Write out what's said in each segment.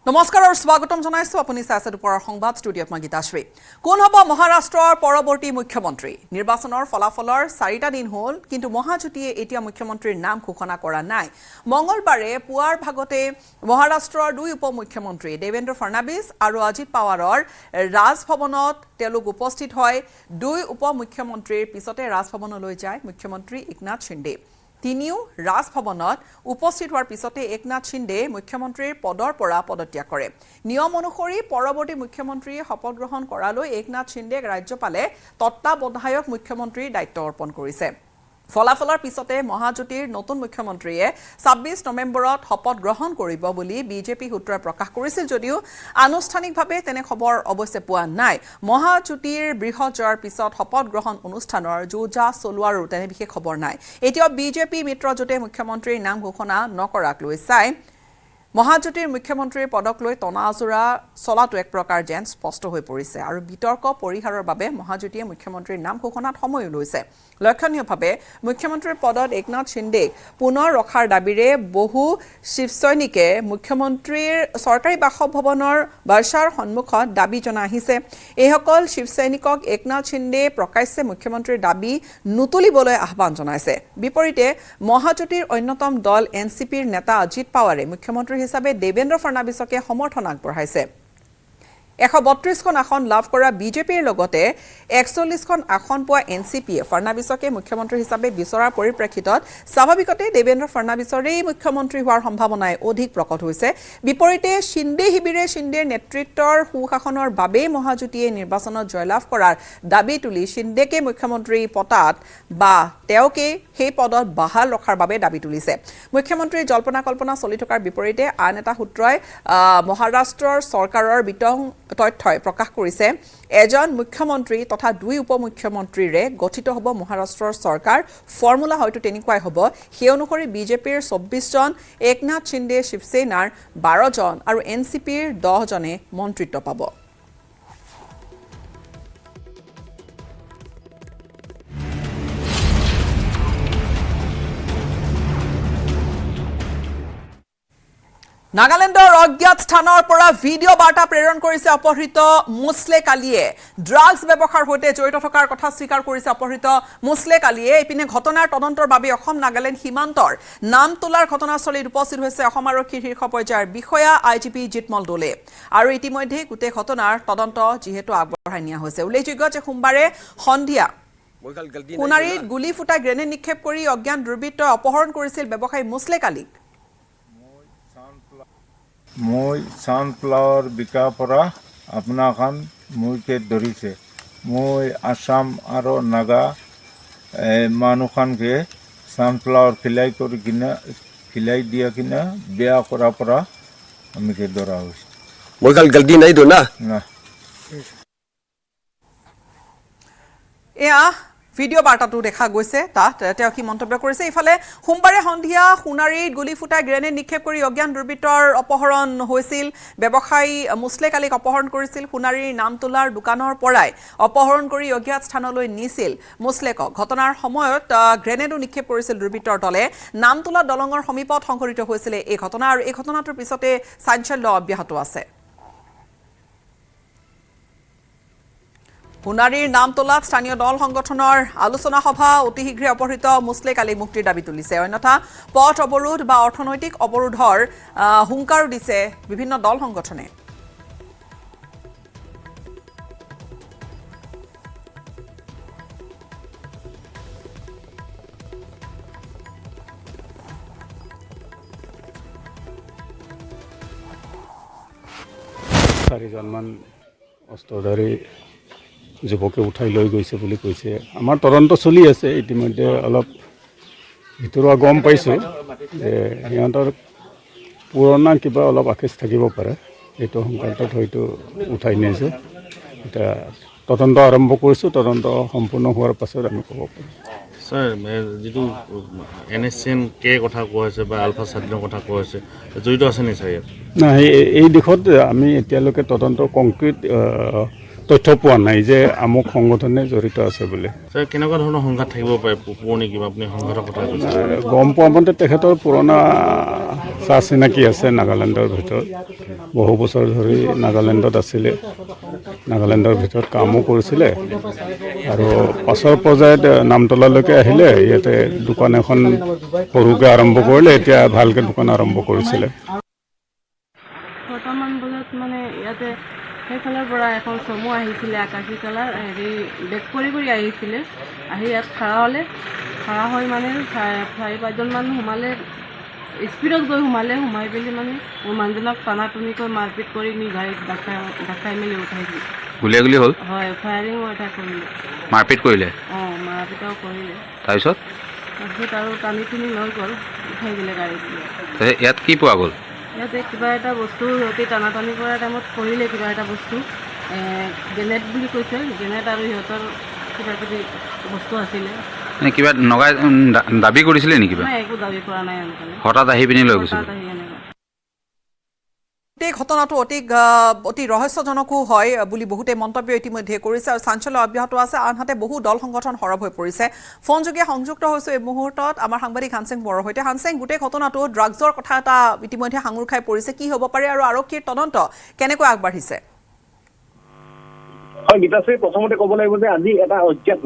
নমস্কাৰ আৰু স্বাগতম জনাইছো আপুনি চাইছে দুপৰৰ সংবাদ ষ্টুডিঅ'ত মই গীতাশ্ৰী কোন হ'ব মহাৰাষ্ট্ৰৰ পৰৱৰ্তী মুখ্যমন্ত্ৰী নিৰ্বাচনৰ ফলাফলৰ 4টা দিন হ'ল কিন্তু মহাজোঁটিয়ে এতিয়া মুখ্যমন্ত্ৰীৰ নাম ঘোষণা কৰা নাই মঙ্গলবাৰে পুৱাৰ ভাগতে মহাৰাষ্ট্ৰৰ দুই উপমুখ্যমন্ত্ৰী দেৱেন্দ্ৰ ফডণৱীছ আৰু অজিত পাৱাৰৰ ৰাজভৱনত তেওঁলোক উপস্থিত হয় দুই উপমুখ্যমন্ত্ৰীৰ পিছতে ৰাজভৱনলৈ যায় মুখ্যমন্ত্ৰী একনাথ শিন্দে তিনিও ৰাজভৱনত উপস্থিত হোৱাৰ পিছতে একনাথ শিন্দে মুখ্যমন্ত্ৰীৰ পদৰ পৰা পদত্যাগ কৰে নিয়ম অনুসৰি পৰৱৰ্তী মুখ্যমন্ত্ৰীয়ে শপত গ্ৰহণ কৰালৈ একনাথ শিন্দেক ৰাজ্যপালে তত্ত্বাৱধায়ক মুখ্যমন্ত্ৰীৰ দায়িত্ব অৰ্পণ কৰিছে ফলাফলৰ পিছতে মহাজোঁটিৰ নতুন মুখ্যমন্ত্ৰীয়ে 26 নৱেম্বৰত শপত গ্ৰহণ কৰিব বুলি বিজেপি সূত্ৰই প্ৰকাশ কৰিছিল যদিও আনুষ্ঠানিকভাৱে তেনে খবৰ অৱশ্যে পোৱা নাই মহাজোঁটিৰ বৃহৎ জয়ৰ পিছত শপত গ্ৰহণ অনুষ্ঠানৰ জোজা চলোৱাৰো তেনে বিশেষ খবৰ নাই এতিয়াও বিজেপি মিত্ৰজোঁটে মুখ্যমন্ত্ৰীৰ নাম ঘোষণা নকৰাক লৈ চাই মহাজোঁটিৰ মুখ্যমন্ত্ৰীৰ পদক লৈ টনাজোৰা চলাটো এক প্ৰকাৰ যেন স্পষ্ট হৈ পৰিছে আৰু বিতৰ্ক পৰিহাৰৰ বাবে মহাজোঁটিয়ে মুখ্যমন্ত্ৰীৰ নাম ঘোষণাত সময় লৈছে লক্ষণীয়ভাৱে মুখ্যমন্ত্ৰীৰ পদত একনাথ শিন্দেক পুনৰ ৰখাৰ দাবীৰে বহু শিৱসৈনিকে মুখ্যমন্ত্ৰীৰ চৰকাৰী বাসভৱনৰ বৰ্ষাৰ সন্মুখত দাবী জনাই আহিছে এইসকল শিৱসৈনিকক একনাথ শিন্দে প্ৰকাশ্যে মুখ্যমন্ত্ৰীৰ দাবী নুতুলিবলৈ আহ্বান জনাইছে বিপৰীতে মহাজোঁটিৰ অন্যতম দল এনচিপিৰ নেতা অজিত পাৱাৰে মুখ্যমন্ত্ৰী হিচাপে দেৱেন্দ্ৰ ফডণৱীছকে সমৰ্থন আগবঢ়াইছে 132খন আসন লাভ কৰা বিজেপিৰ লগতে 41খন আসন পোৱা এনচিপিয়ে ফডণৱীছকে মুখ্যমন্ত্ৰী হিচাপে বিচৰাৰ পৰিপ্ৰেক্ষিতত স্বাভাৱিকতে দেৱেন্দ্ৰ ফডণৱীছৰেই মুখ্যমন্ত্ৰী হোৱাৰ সম্ভাৱনাই অধিক প্ৰকট হৈছে বিপৰীতে শিন্দে শিবিৰে শিন্দেৰ নেতৃত্বৰ সুশাসনৰ বাবেই মহাজোঁটিয়ে নিৰ্বাচনত জয়লাভ কৰাৰ দাবী তুলি শিন্দেকে মুখ্যমন্ত্ৰী পতাত বা তেওঁকে সেই পদত বাহাল ৰখাৰ বাবে দাবী তুলিছে মুখ্যমন্ত্ৰীৰ জল্পনা কল্পনা চলি থকাৰ বিপৰীতে আন এটা সূত্ৰই মহাৰাষ্ট্ৰৰ চৰকাৰৰ বিতং তথ্যই প্ৰকাশ কৰিছে এজন মুখ্যমন্ত্ৰী তথা দুই উপমুখ্যমন্ত্ৰীৰে গঠিত হ'ব মহাৰাষ্ট্ৰৰ চৰকাৰ ফৰ্মুলা হয়তো তেনেকুৱাই হ'ব সেই অনুসৰি বিজেপিৰ 24 জন একনাথ শিন্দে শিৱসেনাৰ 12 জন আৰু এনচিপিৰ 10 জনে মন্ত্ৰিত্ব পাব নাগালেণ্ডৰ অজ্ঞাত স্থানৰ পৰা ভিডিঅ' বাৰ্তা প্ৰেৰণ কৰিছে অপহৃত মুছলেক আলীয়ে ড্ৰাগছ ব্যৱসায়ৰ সৈতে জড়িত থকাৰ কথা স্বীকাৰ কৰিছে অপহৃত মুছলেক আলীয়ে ইপিনে ঘটনাৰ তদন্তৰ বাবে অসম নাগালেণ্ড সীমান্তৰ নামতোলাৰ ঘটনাস্থলীত উপস্থিত হৈছে অসম আৰক্ষীৰ শীৰ্ষ পৰ্যায়ৰ বিষয়া আইজিপি জিতমল দোলে আৰু ইতিমধ্যে গোটেই ঘটনাৰ তদন্ত যিহেতু আগবঢ়াই নিয়া হৈছে উল্লেখযোগ্য যে সোমবাৰে সন্ধিয়া সোণাৰীত গুলী ফুটাই গ্ৰেনেড নিক্ষেপ কৰি অজ্ঞাত দুৰ্বৃত্তই অপহৰণ কৰিছিল ব্যৱসায়ী মুছলেক আলীক মই ছানফ্লাৱাৰ বিকাৰ পৰা আপোনাখন মোকে ধৰিছে মই আসাম আৰু নাগা মানুহখনকে ছানফ্লাৱাৰ খিলাই দিয়া কিনে বেয়া কৰাৰ পৰা আমাকে ধৰা হৈছে মই কাল গলতি নাই দো না এয়া ভিডিঅ' বাৰ্তাটো দেখা গৈছে তাত তেওঁ কি মন্তব্য কৰিছে ইফালে সোমবাৰে সন্ধিয়া সোণাৰীত গুলী ফুটাই গ্ৰেনেড নিক্ষেপ কৰি অজ্ঞাত দুৰ্বৃত্তৰ অপহৰণ হৈছিল ব্যৱসায়ী মুছলেক আলীক অপহৰণ কৰিছিল সোণাৰীৰ নামতোলাৰ দোকানৰ পৰাই অপহৰণ কৰি অজ্ঞাত স্থানলৈ নিছিল মুছলেকক ঘটনাৰ সময়ত গ্ৰেনেডো নিক্ষেপ কৰিছিল দুৰ্বৃত্তৰ দলে নামতোলা দলঙৰ সমীপত সংঘটিত হৈছিল এই ঘটনা আৰু এই ঘটনাটোৰ পিছতে চাঞ্চল্য অব্যাহত আছে সোণাৰীৰ নামতোলাত স্থানীয় দল সংগঠনৰ আলোচনা সভা অতি শীঘ্ৰে অপহৃত মুছলেক আলী মুক্তিৰ দাবী তুলিছে অন্যথা পথ অৱৰোধ বা অৰ্থনৈতিক অৱৰোধৰ হুংকাৰো দিছে বিভিন্ন দল সংগঠনে চাৰিজনমান অস্ত্ৰধাৰী যুৱকে উঠাই লৈ গৈছে বুলি কৈছে আমাৰ তদন্ত চলি আছে ইতিমধ্যে অলপ ভিতৰুৱা গম পাইছোঁ যে সিহঁতৰ পুৰণা কিবা অলপ আকেশ থাকিব পাৰে এইটো সংক্ৰান্তত হয়তো উঠাই নিছে এতিয়া তদন্ত আৰম্ভ কৰিছোঁ তদন্ত সম্পূৰ্ণ হোৱাৰ পাছত আমি ক'ব পাৰিম স্যাৰ যিটো NSCN কে কথা কোৱা হৈছে বা আলফা স্বাধীনৰ কথা কোৱা হৈছে জড়িত আছে নি ছাৰ ইয়াত নাই এই দিশত আমি এতিয়ালৈকে তদন্ত কংক্ৰিট তথ্য পোৱা নাই যে আমুক সংগঠনে জড়িত আছে বুলি। ছাৰ কেনেকুৱা ধৰণৰ সংঘাত থাকিব পাৰে পুৰণি কিবা আপুনি সংঘাতৰ কথা কৈছে? গম পোৱা মতে তেখেতৰ পুৰণা চা চিনাকি আছে নাগালেণ্ডৰ ভিতৰত, বহু বছৰ ধৰি নাগালেণ্ডত আছিলে, নাগালেণ্ডৰ ভিতৰত কামো কৰিছিলে আৰু পাছৰ পৰ্যায়ত নামতলালৈকে আহিলে, ইয়াতে দোকান এখন সৰুকৈ আৰম্ভ কৰিলে, এতিয়া ভালকৈ দোকান আৰম্ভ কৰিছিলে। 6টামান বজাত মানে ইয়াতে সেইফালৰ পৰা এখন চমু আহিছিলে, আকাশী কালাৰ হেৰি বেক কৰি আহিছিলে, আহি ইয়াত খাৰা হ'লে, খাৰা হৈ মানে 4-5জন সোমালে, স্পীডত গৈ সোমাই পেলি মানে মোৰ মানুহজনক টানাটুনিকৈ মাৰপিট কৰি নি গাড়ীত দেখাই মেলি উঠাইছিল। গুলিয়াগুলি হ'ল? হয়, ফায়াৰিঙো এটা কৰিলে। মাৰপিট কৰিলে? মাৰপিটাও কৰিলে। তাৰপিছত আৰু টানি টুনি লৈ গ'ল, উঠাই দিলে গাড়ীত। ইয়াত কি পোৱা গ'ল? ইয়াতে কিবা এটা বস্তু সিহঁতে টানাটানি কৰাৰ টাইমত কৰিলে, কিবা এটা বস্তু গ্ৰেনেড বুলি কৈছে, গ্ৰেনেড আৰু সিহঁতৰ কিবা কিবি বস্তু আছিলে। মানে কিবা নগাই দাবী কৰিছিলে নেকি? নাই, একো দাবী কৰা নাই। হঠাৎ আহি পিনি লৈ গৈছিল। এই ঘটনাটো অতি ৰহস্যজনকো হয় বুলি বহুতে মন্তব্য ইতিমধ্যে কৰিছে আৰু চাঞ্চল্য অব্যাহত আছে। আনহাতে বহু দল সংগঠন সৰব হৈ পৰিছে। ফোনযোগে সংযুক্ত হৈছো এই মুহূৰ্তত আমাৰ সাংবাদিক হানসিং বৰৰ সৈতে। হানসিং, গোটেই ঘটনাটো ড্ৰাগছৰ কথা এটা ইতিমধ্যে সাঙুৰ খাই পৰিছে, কি হ'ব পাৰে আৰু আৰক্ষীৰ তদন্ত কেনেকৈ আগবাঢ়িছে? হয় গীতাশ্ৰী, প্ৰথমতে ক'ব লাগিব যে আজি এটা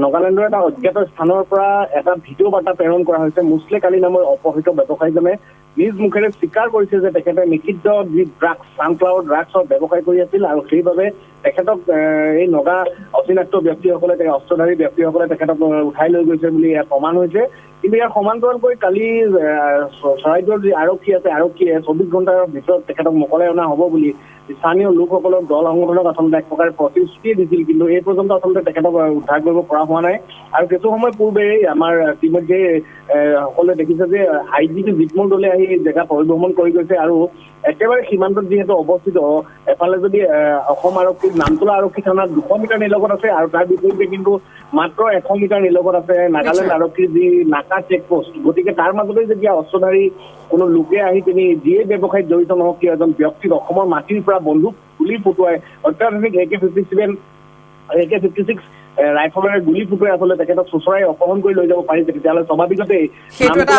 নাগালেণ্ডৰ এটা অজ্ঞাত স্থানৰ পৰা এটা ভিডিঅ' বাৰ্তা প্ৰেৰণ কৰা হৈছে। মুছলেক আলী নামৰ অপহৃত ব্যৱসায়ীজনে নিজ মুখেৰে স্বীকাৰ কৰিছে যে তেখেতে নিষিদ্ধ যি ড্ৰাগছ, ছানফ্লাৱাৰ ড্ৰাগছৰ ব্যৱসায় কৰি আছিল আৰু সেইবাবে তেখেতক এই নগা অচিনাক্ত ব্যক্তিসকলে, অস্ত্ৰধাৰী ব্যক্তিসকলে তেখেতক উঠাই লৈ গৈছে বুলি ইয়াত প্ৰমাণ হৈছে। কিন্তু ইয়াৰ সমান্তৰালকৈ কালি চৰাইদেউৰ যি আৰক্ষী আছে, আৰক্ষীয়ে 24 ঘণ্টাৰ ভিতৰত তেখেতক মোকলাই অনা হ'ব বুলি স্থানীয় লোকসকলক, দল সংগঠনক আচলতে এক প্ৰকাৰে প্ৰতিশ্ৰুতি দিছিল। কিন্তু এই পৰ্যন্ত আচলতে তেখেতক উদ্ধাৰ কৰিব পৰা হোৱা নাই। আৰু কিছু সময় পূৰ্বেই আমাৰ ইতিমধ্যে সকলোৱে দেখিছে যে IGP জিতমল দলে আহি জেগা পৰিভ্ৰমণ কৰি গৈছে আৰু একেবাৰে সীমান্তত যিহেতু অৱস্থিত, এফালে যদি অসম আৰক্ষীৰ নামতলা আৰক্ষী থানাত 200 মিটাৰ নিলগত আছে আৰু তাৰ বিপৰীতে কিন্তু মাত্ৰ 100 মিটাৰ নিলগত আছে নাগালেণ্ড আৰক্ষীৰ যি নাকা চেকপোষ্ট। গতিকে তাৰ মাজতে যেতিয়া অস্ত্ৰধাৰী কোনো লোকে আহি তিনি যিয়ে ব্যৱসায়ত জড়িত নহওক কিয় এজন ব্যক্তিক অসমৰ মাটিৰ পৰা বন্দুক গুলি ফুটুৱাই অত্যাধুনিক AK-56 ৰাইফলেৰে গুলি ফুটুৱাই আচলতে তেখেতক চোচৰাই অপহৰণ কৰি লৈ যাব পাৰিছে, তেতিয়াহ'লে স্বাভাৱিকতে সেইটো এটা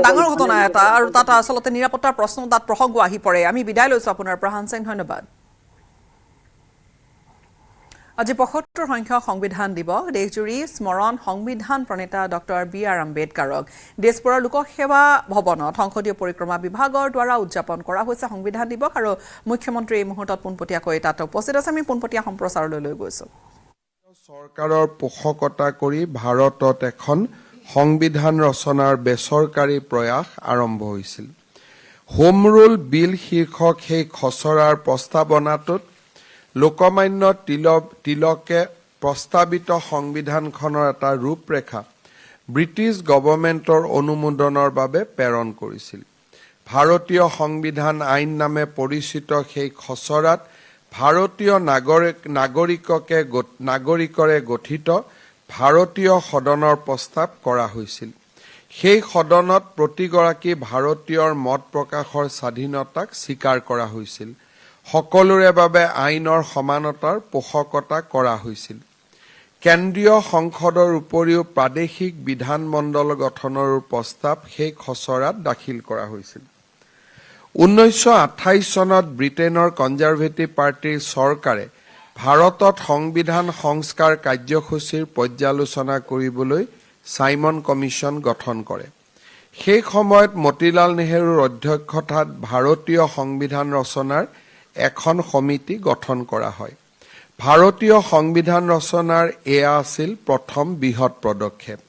ডাঙৰ ঘটনা এটা আৰু তাত আচলতে নিৰাপত্তাৰ প্ৰশ্ন তাত প্ৰসংগ আহি পৰে। আমি বিদায় লৈছো আপোনাৰ পৰা হানসিং, ধন্যবাদ। আজি ৭৫ সংখ্যক সংবিধান দিৱস। দেশজুৰি স্মৰণ সংবিধান প্ৰণেতা ডক্টৰ B.R. আম্বেদকাৰক দেশপুৰৰ লোকসেৱা ভৱনত সংসদীয় পৰিক্ৰমা বিভাগৰ দ্বাৰা উদযাপন কৰা হৈছে সংবিধান দিৱস আৰু মুখ্যমন্ত্ৰী এই মুহূৰ্তত পোনপটীয়াকৈ তাত উপস্থিত আছে। আমি পোনপটীয়া সম্প্ৰচাৰলৈ লৈ গৈছো। চৰকাৰৰ পোষকতা কৰি ভাৰতত এখন সংবিধান ৰচনাৰ বেচৰকাৰী প্ৰয়াস আৰম্ভ হৈছিল। হোম ৰুল বিল শীৰ্ষক সেই খচৰাৰ প্ৰস্তাৱনাটোত লোকমান্য তিলকে প্ৰস্তাৱিত সংবিধানখনৰ এটা ৰূপৰেখা ব্ৰিটিছ গভৰ্ণমেণ্টৰ অনুমোদনৰ বাবে প্ৰেৰণ কৰিছিল। ভাৰতীয় সংবিধান আইন নামে পৰিচিত সেই খচৰাত ভাৰতীয় নাগৰিকৰে গঠিত ভাৰতীয় সদনৰ প্ৰস্তাৱ কৰা হৈছিল। সেই সদনত প্ৰতিগৰাকী ভাৰতীয়ৰ মত প্ৰকাশৰ স্বাধীনতাক স্বীকাৰ কৰা হৈছিল। সকলোৰে বাবে আইনৰ সমানতাৰ পোষকতা কৰা হৈছিল। কেন্দ্ৰীয় সংসদৰ উপৰিও প্ৰাদেশিক বিধানমণ্ডল গঠনৰ প্ৰস্তাৱ সেই খচৰাত দাখিল কৰা হৈছিল। 1928 চনত ব্ৰিটেইনৰ কনজাৰভেটিভ পাৰ্টিৰ চৰকাৰে ভাৰতত সংবিধান সংস্কাৰ কাৰ্যসূচীৰ পৰ্যালোচনা কৰিবলৈ চাইমন কমিশ্যন গঠন কৰে। সেই সময়ত মতিলাল নেহৰুৰ অধ্যক্ষতাত ভাৰতীয় সংবিধান ৰচনাৰ এখন সমিতি গঠন কৰা হয়। ভাৰতীয় সংবিধান ৰচনাৰ এয়া আছিল প্ৰথম বৃহৎ পদক্ষেপ।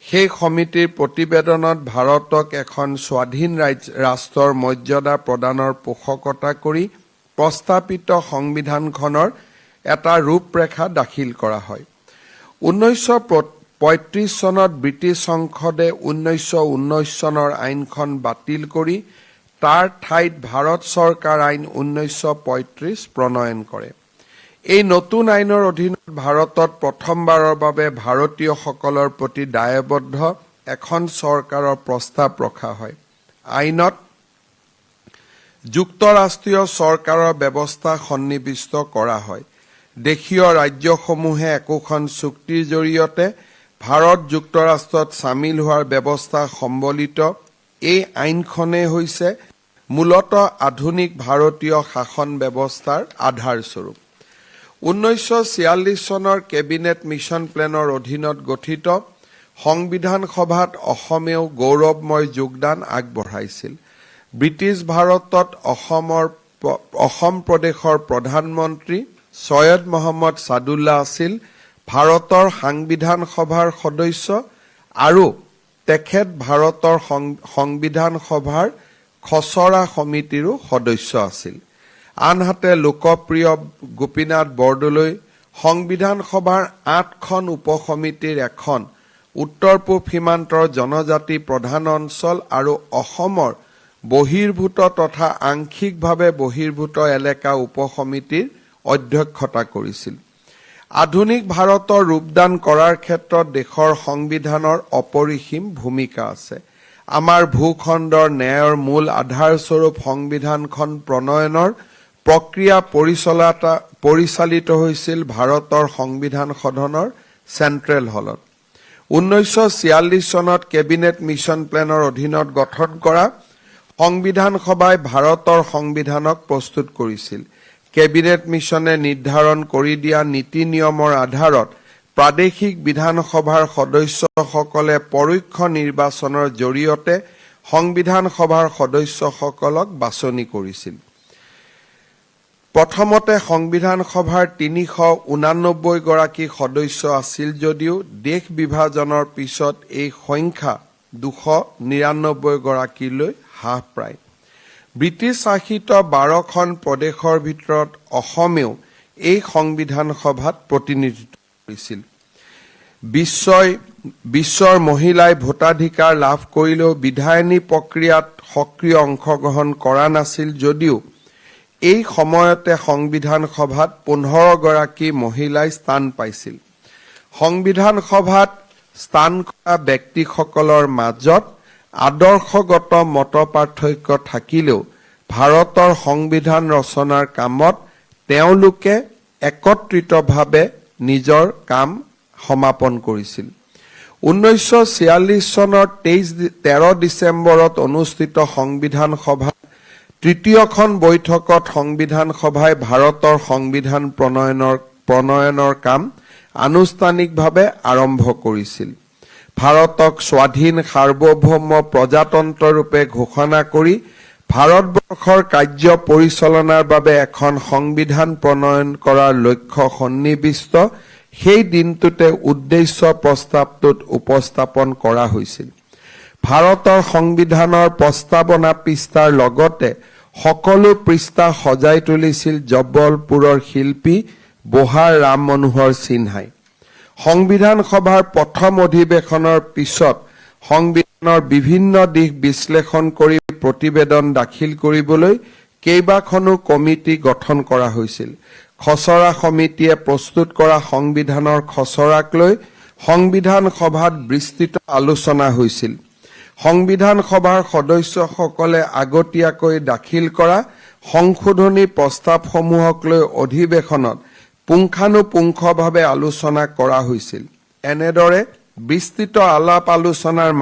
সেই সমিতিৰ প্ৰতিবেদনত ভাৰতক এখন স্বাধীন ৰাষ্ট্ৰৰ মৰ্যাদা প্ৰদানৰ পোষকতা কৰি প্ৰস্তাৱিত সংবিধানখনৰ এটা ৰূপৰেখা দাখিল কৰা হয়। 1935 চনত ব্ৰিটিছ সংসদে 1919 চনৰ আইনখন বাতিল কৰি তাৰ ঠাইত ভাৰত চৰকাৰ আইন 1935 প্ৰণয়ন কৰে। এই নতুন আইনৰ অধীনত ভাৰতত প্ৰথমবাৰৰ বাবে ভাৰতীয়সকলৰ প্ৰতি দায়বদ্ধ এখন চৰকাৰৰ প্ৰস্তাৱ ৰখা হয়। আইনত যুক্তৰাষ্ট্ৰীয় চৰকাৰৰ ব্যৱস্থা সন্নিৱিষ্ট কৰা হয়। দেশীয় ৰাজ্যসমূহে একোখন চুক্তিৰ জৰিয়তে ভাৰত যুক্তৰাষ্ট্ৰত চামিল হোৱাৰ ব্যৱস্থা সম্বলিত এই আইনখনেই হৈছে মূলতঃ আধুনিক ভাৰতীয় শাসন ব্যৱস্থাৰ আধাৰস্বৰূপ। 1946 চনৰ কেবিনেট মিছন প্লেনৰ অধীনত গঠিত সংবিধান সভাত অসমেও গৌৰৱময় যোগদান আগবঢ়াইছিল। ব্ৰিটিছ ভাৰতত অসম প্ৰদেশৰ প্ৰধানমন্ত্ৰী ছৈয়দ মহম্মদ ছাদুল্লা আছিল ভাৰতৰ সাংবিধান সভাৰ সদস্য আৰু তেখেত ভাৰতৰ সংবিধান সভাৰ খচৰা সমিতিৰো সদস্য আছিল। আনহাতে লোকপ্ৰিয় গোপীনাথ বৰদলৈ সংবিধান সভাৰ 8খন উপসমিতিৰ এখন উত্তৰ পূব সীমান্তৰ জনজাতি প্ৰধান অঞ্চল আৰু অসমৰ বহিৰ্ভূত তথা আংশিকভাৱে বহিৰ্ভূত এলেকা উপসমিতিৰ অধ্যক্ষতা কৰিছিল। আধুনিক ভাৰতৰ ৰূপদান কৰাৰ ক্ষেত্ৰত দেশৰ সংবিধানৰ অপৰিসীম ভূমিকা আছে। আমাৰ ভূখণ্ডৰ ন্যায়ৰ মূল আধাৰস্বৰূপ সংবিধানখন প্ৰণয়নৰ প্ৰক্ৰিয়া পৰিচালিত হৈছিল ভাৰতৰ সংবিধান সদনৰ চেণ্ট্ৰেল হলত। 1946 চনত কেবিনেট মিছন প্লেনৰ অধীনত গঠন কৰা সংবিধান সভাই ভাৰতৰ সংবিধানক প্ৰস্তুত কৰিছিল। কেবিনেট মিছনে নিৰ্ধাৰণ কৰি দিয়া নীতি নিয়মৰ আধাৰত প্ৰাদেশিক বিধানসভাৰ সদস্যসকলে পৰোক্ষ নিৰ্বাচনৰ জৰিয়তে সংবিধান সভাৰ সদস্যসকলক বাছনি কৰিছিল। প্ৰথমতে সংবিধান সভাৰ 389 গৰাকী সদস্য আছিল যদিও দেশ বিভাজনৰ পিছত এই সংখ্যা 299 গৰাকীলৈ হ্ৰাস পায়। ব্ৰিটিছ শাসিত 12খন প্ৰদেশৰ ভিতৰত অসমেও এই সংবিধান সভাত প্ৰতিনিধিত্ব কৰিছিল। বিশ্বৰ মহিলাই ভোটাধিকাৰ লাভ কৰিলেও বিধায়নী প্ৰক্ৰিয়াত সক্ৰিয় অংশগ্ৰহণ কৰা নাছিল যদিও এই সময়তে সংবিধান সভাত 15 গৰাকী মহিলাই স্থান পাইছিল। সংবিধান সভাত স্থান কৰা ব্যক্তিসকলৰ মাজত আদৰ্শগত মতপাৰ্থক্য থাকিলেও ভাৰতৰ সংবিধান ৰচনাৰ কামত তেওঁলোকে একত্ৰিতভাৱে নিজৰ কাম সমাপন কৰিছিল। 1946 চনৰ 13 ডিচেম্বৰত অনুষ্ঠিত সংবিধান সভা তৃতীয়খন বৈঠকত সংবিধান সভাই ভাৰতৰ সংবিধান প্ৰণয়নৰ কাম আনুষ্ঠানিকভাৱে আৰম্ভ কৰিছিল। ভাৰতক স্বাধীন সাৰ্বভৌম প্ৰজাতন্ত্ৰ ৰূপে ঘোষণা কৰি ভাৰতবৰ্ষৰ কাৰ্য পৰিচালনাৰ বাবে এখন সংবিধান প্ৰণয়ন কৰাৰ লক্ষ্য সন্নিৱিষ্ট সেই দিনটোতে উদ্দেশ্য প্ৰস্তাৱটোত উপস্থাপন কৰা হৈছিল। ভাৰতৰ সংবিধানৰ প্ৰস্তাৱনা পৃষ্ঠাৰ লগতে সকলো পৃষ্ঠা সজাই তুলিছিল জবলপুৰৰ শিল্পী বহাৰ ৰাম মনোহৰ সিনহাই। সংবিধান সভাৰ প্ৰথম অধিৱেশনৰ পিছত সংবিধানৰ বিভিন্ন দিশ বিশ্লেষণ কৰি প্ৰতিবেদন দাখিল কৰিবলৈ কেইবাখনো কমিটি গঠন কৰা হৈছিল। খচৰা সমিতিয়ে প্ৰস্তুত কৰা সংবিধানৰ খচৰাক লৈ সংবিধান সভাত বিস্তৃত আলোচনা হৈছিল। সংবিধান সভাৰ সদস্যসকলে আগতীয়াকৈ দাখিল কৰা সংশোধনী প্ৰস্তাৱসমূহক লৈ অধিৱেশনত পুংখানুপুংখভাৱে আলোচনা কৰা হৈছিল। এনেদৰে বিস্তৃত আলাপ আলোচনাৰ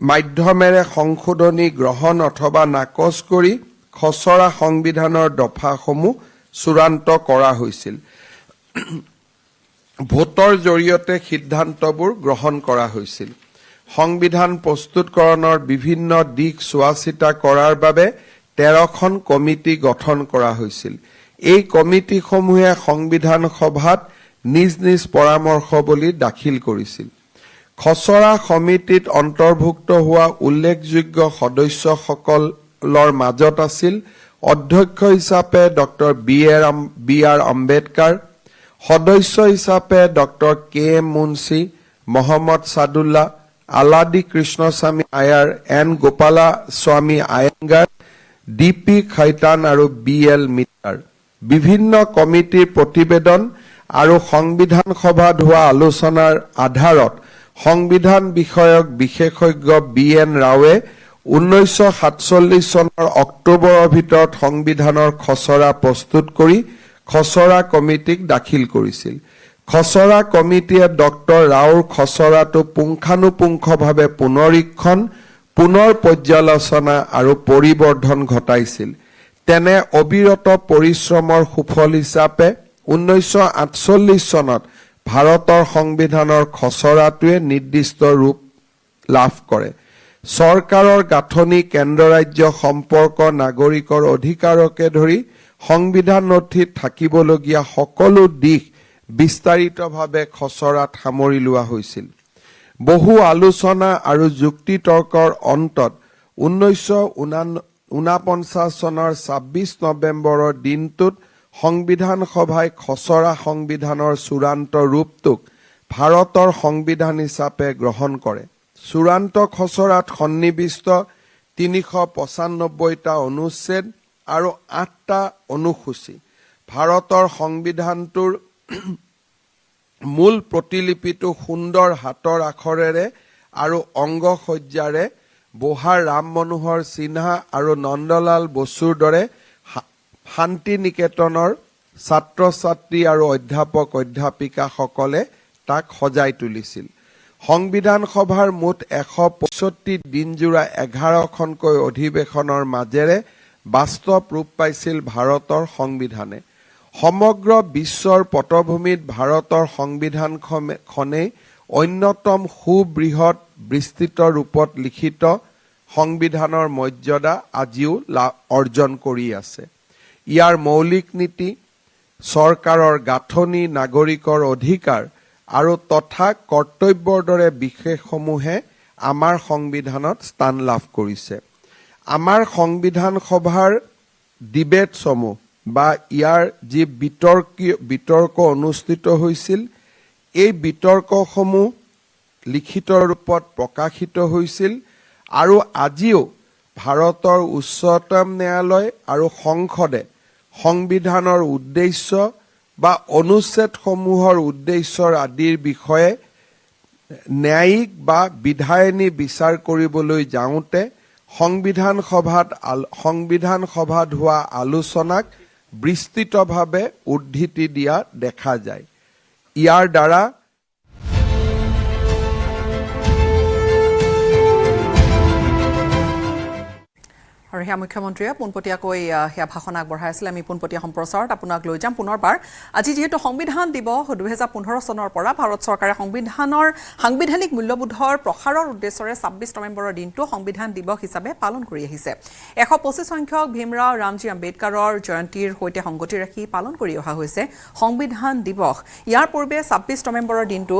মাধ্যমেৰে সংশোধনী গ্ৰহণ অথবা নাকচ কৰি খচৰা সংবিধানৰ দফাসমূহ চূড়ান্ত কৰা হৈছিল। ভোটৰ জৰিয়তে সিদ্ধান্তবোৰ গ্ৰহণ কৰা হৈছিল। সংবিধান প্ৰস্তুতকৰণৰ বিভিন্ন দিশ চোৱা চিতা কৰাৰ বাবে 13খন কমিটি গঠন কৰা হৈছিল। এই কমিটিসমূহে সংবিধান সভাত নিজ নিজ পৰামৰ্শাৱলী দাখিল কৰিছিল। খচৰা সমিতিত অন্তৰ্ভুক্ত হোৱা উল্লেখযোগ্য সদস্যসকলৰ মাজত আছিল অধ্যক্ষ হিচাপে ডক্টৰ বি আৰ আম্বেদকাৰ, সদস্য হিচাপে doctor KM Munshi, Mohammad Saadulla, Alladi Krishnaswami Ayyar, N Gopalaswami Ayyangar, DP Khaitan আৰু BL মিত্তাৰ। বিভিন্ন কমিটিৰ প্ৰতিবেদন আৰু সংবিধান সভাত হোৱা আলোচনাৰ আধাৰত সংবিধান বিষয়ক বিশেষজ্ঞ BN ৰাৱে 1947 চনৰ অক্টোবৰৰ ভিতৰত সংবিধানৰ খচৰা প্ৰস্তুত কৰি খচৰা কমিটিক দাখিল কৰিছিল। খচৰা কমিটিয়ে ডক্টৰ ৰাওৰ খচৰাটো পুংখানুপুংখভাৱে পুনৰীক্ষণ, পুনৰ পৰ্যালোচনা আৰু পৰিবৰ্ধন ঘটাইছিল। তেনে অবিৰত পৰিশ্ৰমৰ সুফল হিচাপে 1948 চনত ভাৰতৰ সংবিধানৰ খচৰাটোৱে নিৰ্দিষ্ট ৰূপ লাভ কৰে। চৰকাৰৰ গাঁথনি, কেন্দ্ৰ ৰাজ্য সম্পৰ্ক, নাগৰিকৰ অধিকাৰকে ধৰি সংবিধান নথিত থাকিবলগীয়া সকলো দিশ বিস্তাৰিতভাৱে খচৰাত সামৰি লোৱা হৈছিল। বহু আলোচনা আৰু যুক্তি তৰ্কৰ অন্তত 1949 চনৰ 26 নৱেম্বৰৰ দিনটোত সংবিধান সভাই খচৰা সংবিধানৰ চূড়ান্ত ৰূপটোক ভাৰতৰ সংবিধান হিচাপে গ্ৰহণ কৰে। চূড়ান্ত খচৰাত সন্নিৱিষ্ট 395টা অনুচ্ছেদ আৰু 8টা অনুসূচী। ভাৰতৰ সংবিধানটোৰ মূল প্ৰতিলিপিটো সুন্দৰ হাতৰ আখৰেৰে আৰু অংগসজ্জাৰে বুঢ়া ৰাম মনোহৰ সিনহা আৰু নন্দলাল বসুৰ দৰে শান্তি নিকেতনৰ ছাত্ৰ ছাত্ৰী আৰু অধ্যাপক অধ্যাপিকাসকলে তাক সজাই তুলিছিল। সংবিধান সভাৰ মুঠ 165 দিনজোৰা 11খনকৈ অধিৱেশনৰ মাজেৰে বাস্তৱ ৰূপ পাইছিল ভাৰতৰ সংবিধানে। সমগ্ৰ বিশ্বৰ পটভূমিত ভাৰতৰ সংবিধানখনেই অন্যতম সুবৃহৎ বিস্তৃত ৰূপত লিখিত সংবিধানৰ মৰ্যাদা আজিও অৰ্জন কৰি আছে। ইয়াৰ মৌলিক নীতি, চৰকাৰৰ গাঁথনি, নাগৰিকৰ অধিকাৰ আৰু তথা কৰ্তব্যৰ দৰে বিশেষসমূহে আমাৰ সংবিধানত স্থান লাভ কৰিছে। আমাৰ সংবিধান সভাৰ ডিবেটসমূহ বা ইয়াৰ যি বিতৰ্ক অনুষ্ঠিত হৈছিল, এই বিতৰ্কসমূহ লিখিত ৰূপত প্ৰকাশিত হৈছিল আৰু আজিও ভাৰতৰ উচ্চতম ন্যায়ালয় আৰু সংসদে সংবিধানৰ উদ্দেশ্য বা অনুচ্ছেদসমূহৰ উদ্দেশ্যৰ আদিৰ বিষয়ে ন্যায়িক বা বিধায়িনী বিচাৰ কৰিবলৈ যাওঁতে সংবিধান সভাত হোৱা আলোচনাক বিস্তৃতভাৱে উদ্ধৃতি দিয়া দেখা যায়। ইয়াৰ দ্বাৰা আৰু সেয়া মুখ্যমন্ত্ৰীয়ে পোনপটীয়াকৈ সেয়া ভাষণ আগবঢ়াই আছিলে। আমি পোনপটীয়া সম্প্ৰচাৰত আপোনাক লৈ যাম পুনৰবাৰ। আজি যিহেতু সংবিধান দিৱস 2015 চনৰ পৰা ভাৰত চৰকাৰে সাংবিধানিক মূল্যবোধৰ প্ৰসাৰৰ উদ্দেশ্যৰে 26 নৱেম্বৰৰ দিনটো সংবিধান দিৱস হিচাপে পালন কৰি আহিছে। 125 সংখ্যক ভীমৰাও ৰামজী আম্বেদকাৰৰ জয়ন্তীৰ সৈতে সংগতি ৰাখি পালন কৰি অহা হৈছে সংবিধান দিৱস। ইয়াৰ পূৰ্বে 26 নৱেম্বৰৰ দিনটো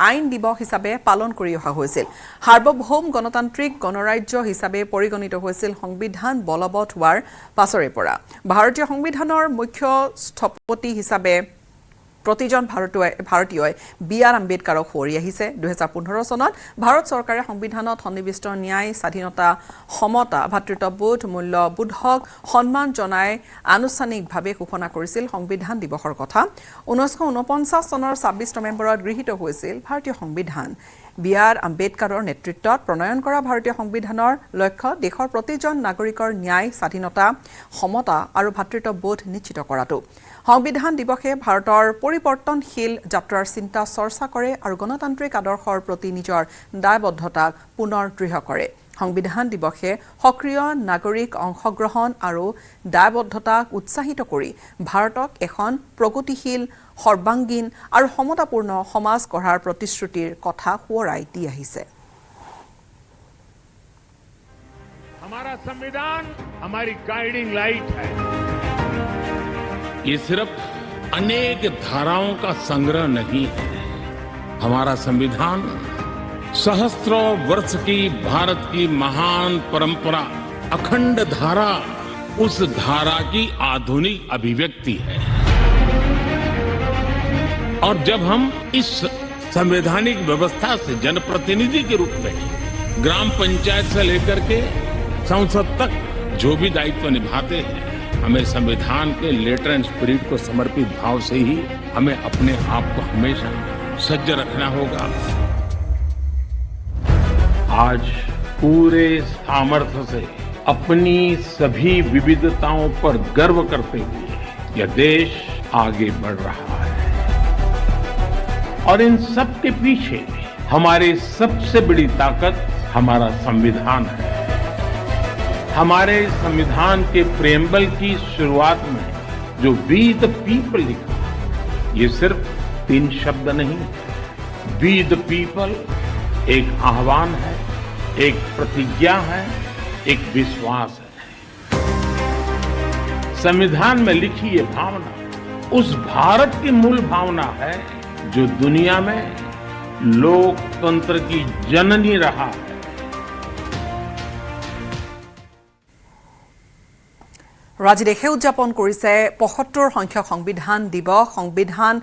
আইন দিৱস হিচাপে পালন কৰি অহা হৈছিল। সাৰ্বভৌম গণতান্ত্ৰিক গণৰাজ্য হিচাপে পৰিগণিত হৈছিল সংবিধান বলবৎ হোৱাৰ পাছৰে পৰা। ভাৰতীয় সংবিধানৰ মুখ্য স্থপতি হিচাপে প্ৰতিজন ভাৰতীয়ই B.R. আম্বেদকাৰক সোঁৱৰি আহিছে। 2015 চনত ভাৰত চৰকাৰে সংবিধানত সন্নিৱিষ্ট ন্যায়, স্বাধীনতা, সমতা, ভাতৃত্ববোধ, মূল্যবোধক সন্মান জনাই আনুষ্ঠানিকভাৱে ঘোষণা কৰিছিল সংবিধান দিৱসৰ কথা। 1949 চনৰ 26 নৱেম্বৰত গৃহীত হৈছিল ভাৰতীয় সংবিধান। B.R. আম্বেদকাৰৰ নেতৃত্বত প্ৰণয়ন কৰা ভাৰতীয় সংবিধানৰ লক্ষ্য দেশৰ প্ৰতিজন নাগৰিকৰ ন্যায়, স্বাধীনতা, সমতা আৰু ভাতৃত্ববোধ নিশ্চিত কৰাটো। সংবিধান দিৱসে ভাৰতৰ পৰিৱৰ্তনশীল যাত্ৰাৰ চিন্তা চৰ্চা কৰে আৰু গণতান্ত্ৰিক আদৰ্শৰ প্ৰতি নিজৰ দায়বদ্ধতাক পুনৰ দৃঢ় কৰে। সংবিধান দিৱসে সক্ৰিয় নাগৰিক অংশগ্ৰহণ আৰু দায়বদ্ধতাক উৎসাহিত কৰি ভাৰতক এখন প্ৰগতিশীল, সৰ্বাংগীন আৰু সমতাপূৰ্ণ সমাজ গঢ়াৰ প্ৰতিশ্ৰুতিৰ কথা সোঁৱৰাই দি আহিছে। हमारा संविधान हमारी गाइडिंग लाइट है। ये सिर्फ अनेक धाराओं का संग्रह नहीं है। हमारा संविधान सहस्त्रों वर्ष की भारत की महान परंपरा, अखंड धारा, उस धारा की आधुनिक अभिव्यक्ति है। और जब हम इस संवैधानिक व्यवस्था से जनप्रतिनिधि के रूप में ग्राम पंचायत से लेकर के संसद तक जो भी दायित्व निभाते हैं, हमें संविधान के लेटर एंड स्पिरिट को समर्पित भाव से ही हमें अपने आप को हमेशा सज्ज रखना होगा। आज पूरे सामर्थ्य से अपनी सभी विविधताओं पर गर्व करते हुए यह देश आगे बढ़ रहा है और इन सब के पीछे हमारी सबसे बड़ी ताकत हमारा संविधान है। हमारे संविधान के प्रेम्बल की शुरुआत में जो वी द पीपल लिखा, ये सिर्फ 3 शब्द नहीं, वी द पीपल एक आह्वान है, एक प्रतिज्ञा है, एक विश्वास है। संविधान में लिखी ये भावना उस भारत की मूल भावना है जो दुनिया में लोकतंत्र की जननी रहा है। আজি দেশে উদযাপন কৰিছে ৭৫ সংখ্যক সংবিধান দিৱস। সংবিধান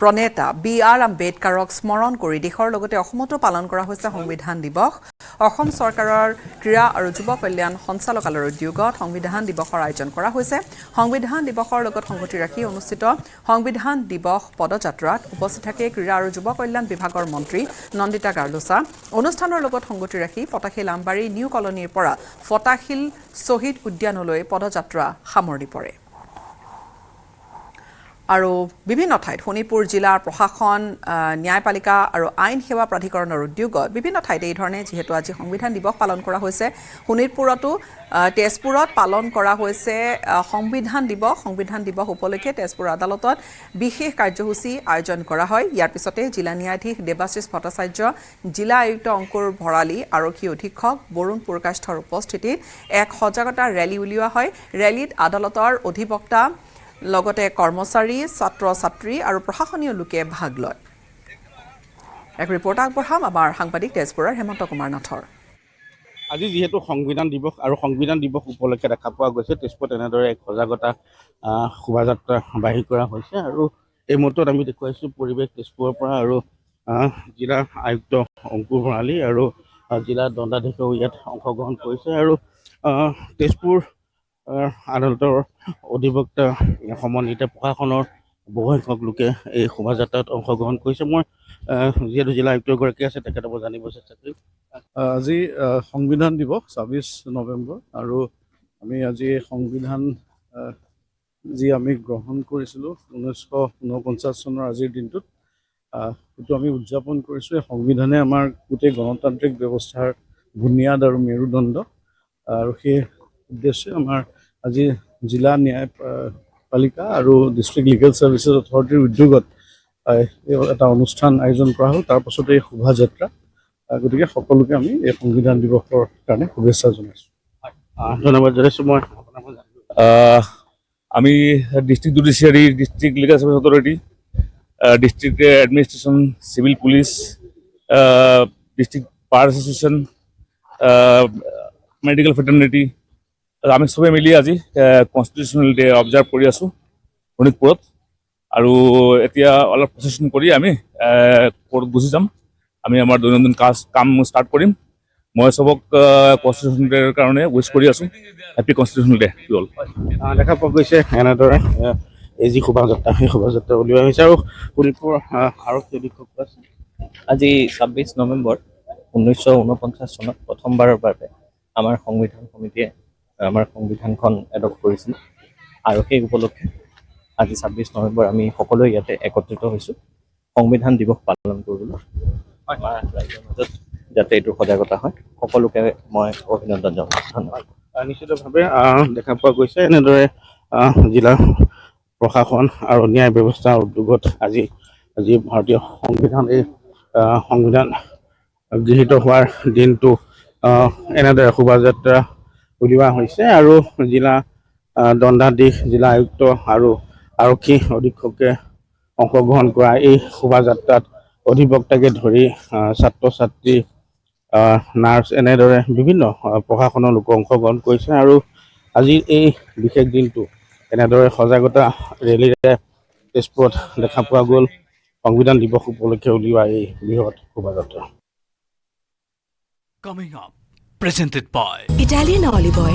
প্ৰণেতা বি.আৰ. আম্বেদকাৰক স্মৰণ কৰি দেশৰ লগতে অসমতো পালন কৰা হৈছে সংবিধান দিৱস। অসম চৰকাৰৰ ক্ৰীড়া আৰু যুৱ কল্যাণ সঞ্চালকালয়ৰ উদ্যোগত সংবিধান দিৱসৰ আয়োজন কৰা হৈছে। সংবিধান দিৱসৰ লগত সংগতি ৰাখি অনুষ্ঠিত সংবিধান দিৱস পদযাত্ৰাত উপস্থিত থাকে ক্ৰীড়া আৰু যুৱ কল্যাণ বিভাগৰ মন্ত্ৰী নন্দিতা গাৰ্লোচা। অনুষ্ঠানৰ লগত সংগতি ৰাখি ফটাশিল আমবাৰী নিউ কলনীৰ পৰা ফটাশিল শ্বহীদ উদ্যানলৈ পদযাত্ৰা সামৰণি পৰে। আৰু বিভিন্ন ঠাইত শোণিতপুৰ জিলাৰ প্ৰশাসন, ন্যায়পালিকা আৰু আইন সেৱা প্ৰাধিকৰণৰ উদ্যোগত বিভিন্ন ঠাইত এই ধৰণে যিহেতু আজি সংবিধান দিৱস পালন কৰা হৈছে, শোণিতপুৰতো তেজপুৰত পালন কৰা হৈছে সংবিধান দিৱস। সংবিধান দিৱস উপলক্ষে তেজপুৰ আদালতত বিশেষ কাৰ্যসূচী আয়োজন কৰা হয়। ইয়াৰ পিছতে জিলা ন্যায়াধীশ দেৱাশিষ ভট্টাচাৰ্য, জিলা আয়ুক্ত অংকুৰ ভৰালী, আৰক্ষী অধীক্ষক বৰুণ পুৰকাষ্ঠৰ উপস্থিতিত এক সজাগতা ৰেলী উলিওৱা হয়। ৰেলীত আদালতৰ অধিবক্তা লগতে কৰ্মচাৰী, ছাত্ৰ ছাত্ৰী আৰু প্ৰশাসনীয় লোকে ভাগ লয়। এক ৰিপৰ্ট আগবঢ়াম আমাৰ সাংবাদিক তেজপুৰৰ হেমন্ত কুমাৰ নাথৰ। আজি যিহেতু সংবিধান দিৱস আৰু সংবিধান দিৱস উপলক্ষে দেখা পোৱা গৈছে তেজপুৰত এনেদৰে এক সজাগতা শোভাযাত্ৰা বাহিৰ কৰা হৈছে আৰু এই মুহূৰ্তত আমি দেখুৱাইছোঁ পৰিৱেশ তেজপুৰৰ পৰা আৰু জিলা আয়ুক্ত অংকুৰ ভৰালী আৰু জিলা দণ্ডাধীশেও ইয়াত অংশগ্ৰহণ কৰিছে আৰু তেজপুৰ আদালতৰ অধিবক্তা সমন্বিত প্ৰশাসনৰ বহুসংখ্যক লোকে এই শোভাযাত্ৰাত অংশগ্ৰহণ কৰিছে। মই যিহেতু জিলা আয়ুক্তগৰাকী আছে তেখেতৰ পৰা জানিব চেষ্টা কৰিম। আজি সংবিধান দিৱস ২৬ নৱেম্বৰ আৰু আমি আজি সংবিধান যি আমি গ্ৰহণ কৰিছিলোঁ ১৯৪৯ চনৰ আজিৰ দিনটোত, সেইটো আমি উদযাপন কৰিছোঁ। এই সংবিধানে আমাৰ গোটেই গণতান্ত্ৰিক ব্যৱস্থাৰ বুনিয়াদ আৰু মেৰুদণ্ড আৰু সেই উদ্দেশ্যে আমাৰ আজি জিলা ন্যায়পালিকা আৰু ডিষ্ট্ৰিক্ট লিগেল ছাৰ্ভিচেছ অথৰিটিৰ উদ্যোগত এটা অনুষ্ঠান আয়োজন কৰা হ'ল। তাৰ পাছতে এই শোভাযাত্ৰা। গতিকে সকলোকে আমি এই সংবিধান দিৱসৰ কাৰণে শুভেচ্ছা জনাইছোঁ। ধন্যবাদ জনাইছোঁ। মই আমি district judiciary, district legal service authority, district administration, civil police, district bar association, medical fraternity, আমি চবে মিলি আজি কনষ্টিটিউশ্যনেল ডে অবজাৰ্ভ কৰি আছোঁ শোণিতপুৰত। আৰু এতিয়া অলপ প্ৰচেছন কৰি আমি কোৰ্ট গুচি যাম। আমি আমাৰ দৈনন্দিন কাম ষ্টাৰ্ট কৰিম। মই চবক কনষ্টিটিউশ্যন ডেৰ কাৰণে উইচ কৰি আছোঁ। Happy constitutional day to all. দেখা পোৱা গৈছে এনেদৰে এই যি শোভাযাত্ৰা, সেই শোভাযাত্ৰা উলিওৱা হৈছে আৰু শোণিতপুৰ আৰক্ষী অধীক্ষক আছে। আজি ২৬ নৱেম্বৰ ১৯৪৯ চনত প্ৰথমবাৰৰ বাবে আমাৰ সংবিধান সমিতিয়ে আমাৰ সংবিধানখন এডপ্ট কৰিছিল আৰু সেই উপলক্ষে আজি ২৬ নৱেম্বৰ আমি সকলোৱে ইয়াতে একত্ৰিত হৈছোঁ সংবিধান দিৱস পালন কৰিবলৈ। আমাৰ ৰাইজৰ মাজত যাতে এইটো সজাগতা হয়, সকলোকে মই অভিনন্দন জনাওঁ। ধন্যবাদ। নিশ্চিতভাৱে দেখা পোৱা গৈছে এনেদৰে জিলা প্ৰশাসন আৰু ন্যায় ব্যৱস্থাৰ উদ্যোগত আজি ভাৰতীয় সংবিধান, এই সংবিধান গৃহীত হোৱাৰ দিনটো এনেদৰে শোভাযাত্ৰা উলিওৱা হৈছে আৰু জিলা দণ্ডাধীশ, জিলা আয়ুক্ত আৰু আৰক্ষী অধীক্ষকে অংশগ্ৰহণ কৰা এই শোভাযাত্ৰাত অধিবক্তাকে ধৰি ছাত্ৰ ছাত্ৰী, নাৰ্ছ, এনেদৰে বিভিন্ন প্ৰশাসনৰ লোক অংশগ্ৰহণ কৰিছে আৰু আজিৰ এই বিশেষ দিনটো এনেদৰে সজাগতা ৰেলীৰে তেজপুৰত দেখা পোৱা গ'ল সংবিধান দিৱস উপলক্ষে উলিওৱা এই বৃহৎ শোভাযাত্ৰা। Coming up, presented by Italian olive oil,